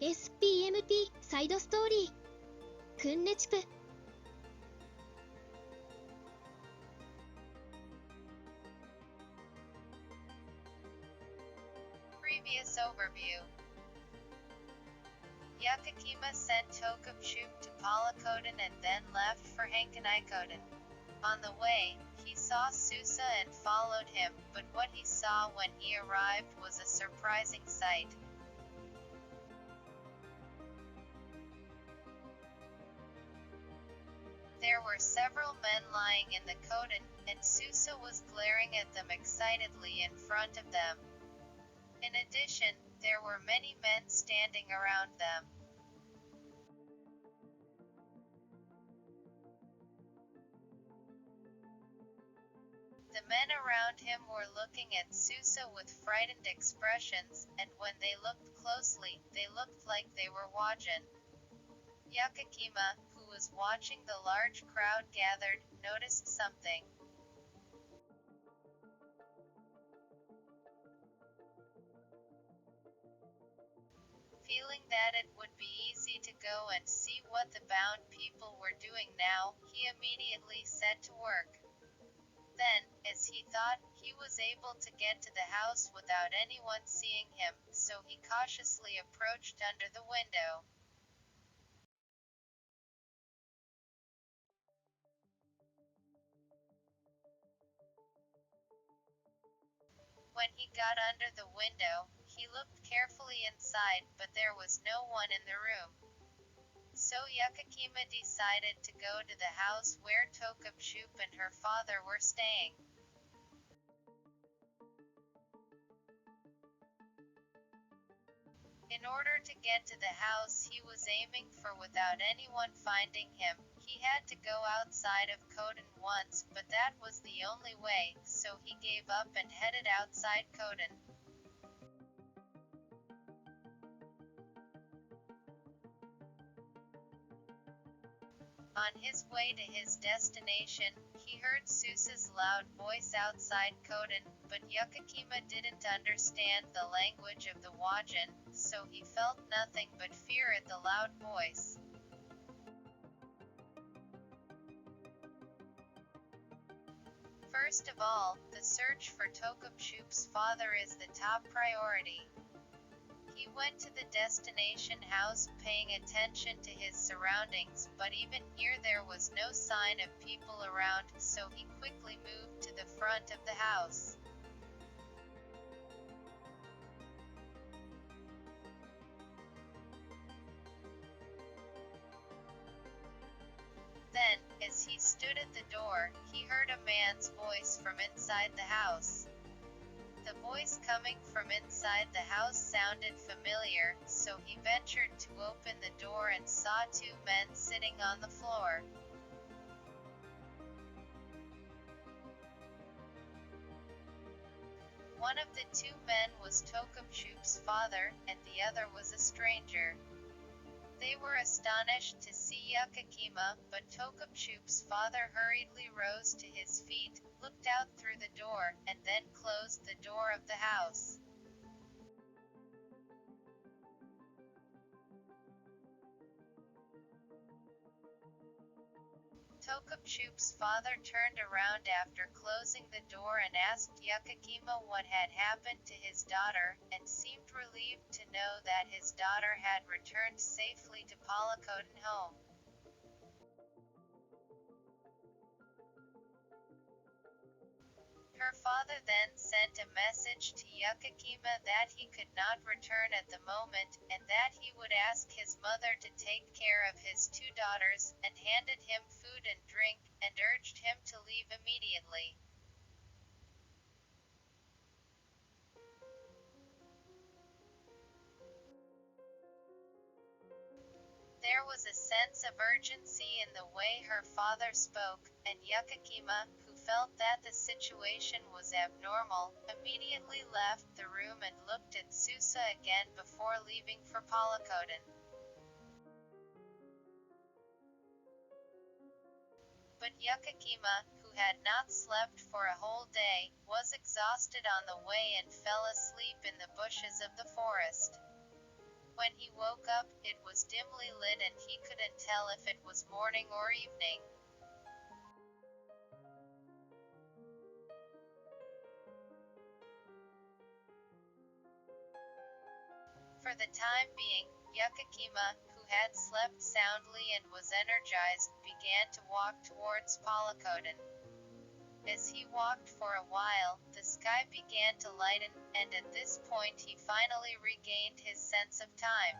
SPMP サイドストーリーくんねちぷ Previous overview. Yakakima sent Tokubchuk to Palakoden and then left for Hankanikoden. On the way, he saw Susa and followed him, but what he saw when he arrived was a surprising sight. There were several men lying in the koden, and Susa was glaring at them excitedly in front of them. In addition, there were many men standing around them. The men around him were looking at Susa with frightened expressions, and when they looked closely, they looked like they were Wajan. Yakakima, who was watching the large crowd gathered, noticed something. Feeling that it would be easy to go and see what the bound people were doing now, he immediately set to work. Then, as he thought, he was able to get to the house without anyone seeing him, so he cautiously approached under the window. When he got under the window, he looked carefully inside, but there was no one in the room. So Yakakima decided to go to the house where Tokubchuk and her father were staying. In order to get to the house he was aiming for without anyone finding him, he had to go outside of Koden once, but that was the only way, so he gave up and headed outside Koden. On his way to his destination, he heard Susa's loud voice outside Koden, but Yakakima didn't understand the language of the Wajan, so he felt nothing but fear at the loud voice. First of all, the search for Tokubchuk's father is the top priority. He went to the destination house, paying attention to his surroundings, but even here there was no sign of people around, so he quickly moved to the front of the house. Then, as he stood at the door, he heard a man's voice from inside the house. The voice coming from inside the house sounded familiar, so he ventured to open the door and saw two men sitting on the floor. One of the two men was Tokubchuk's father, and the other was a stranger. They were astonished to see Yakakima, but Tokubchuk's father hurriedly rose to his feet, looked out through the door, and then closed the door of the house. Tokubchuk's father turned around after closing the door and asked Yakakima what had happened to his daughter, and seemed relieved to know that his daughter had returned safely to Palakoden home. Her father then sent a message to Yakakima that he could not return at the moment, and that he would ask his mother to take care of his two daughters, and handed him food and drink, and urged him to leave immediately. There was a sense of urgency in the way her father spoke, and Yakakima, who felt that the situation was abnormal, immediately left the room and looked at Susa again before leaving for Palakoden. But Yakakima, who had not slept for a whole day, was exhausted on the way and fell asleep in the bushes of the forest. When he woke up, it was dimly lit and he couldn't tell if it was morning or evening. For the time being, Yukakima, who had slept soundly and was energized, began to walk towards Palakoden. As he walked for a while, the sky began to lighten, and at this point he finally regained his sense of time.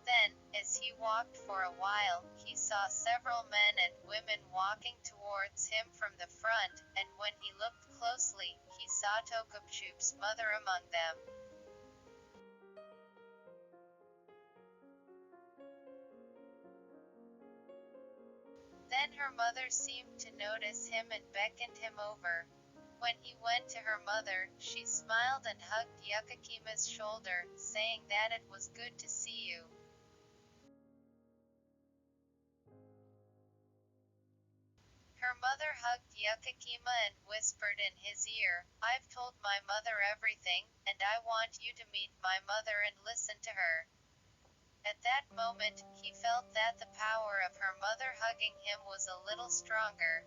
Then, as he walked for a while, he saw several men and women walking towards him from the front, and when he looked closely, he saw Tokopchup's mother among them. Then her mother seemed to notice him and beckoned him over. When he went to her mother, she smiled and hugged Yukakima's shoulder, saying that it was good to see you. Her mother hugged Yukakima and whispered in his ear, "I've told my mother everything, and I want you to meet my mother and listen to her." At that moment, he felt that the power of her mother hugging him was a little stronger.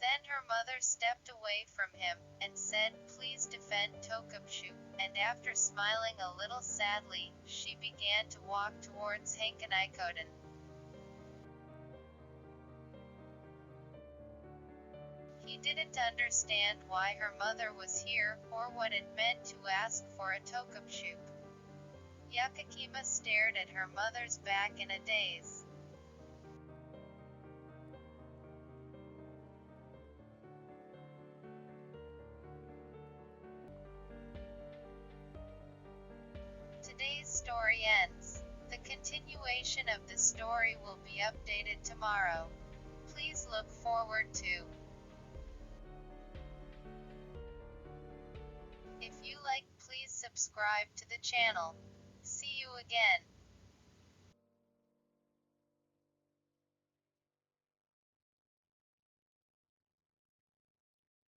Then her mother stepped away from him, and said, "Please defend Tokopshu," and after smiling a little sadly, she began to walk towards Hankanaikoden. He didn't understand why her mother was here, or what it meant to ask for a Tokopshu. Yakakima stared at her mother's back in a daze. Today's story ends. The continuation of the story will be updated tomorrow. Please look forward to. If you like, please subscribe to the channel. See you again.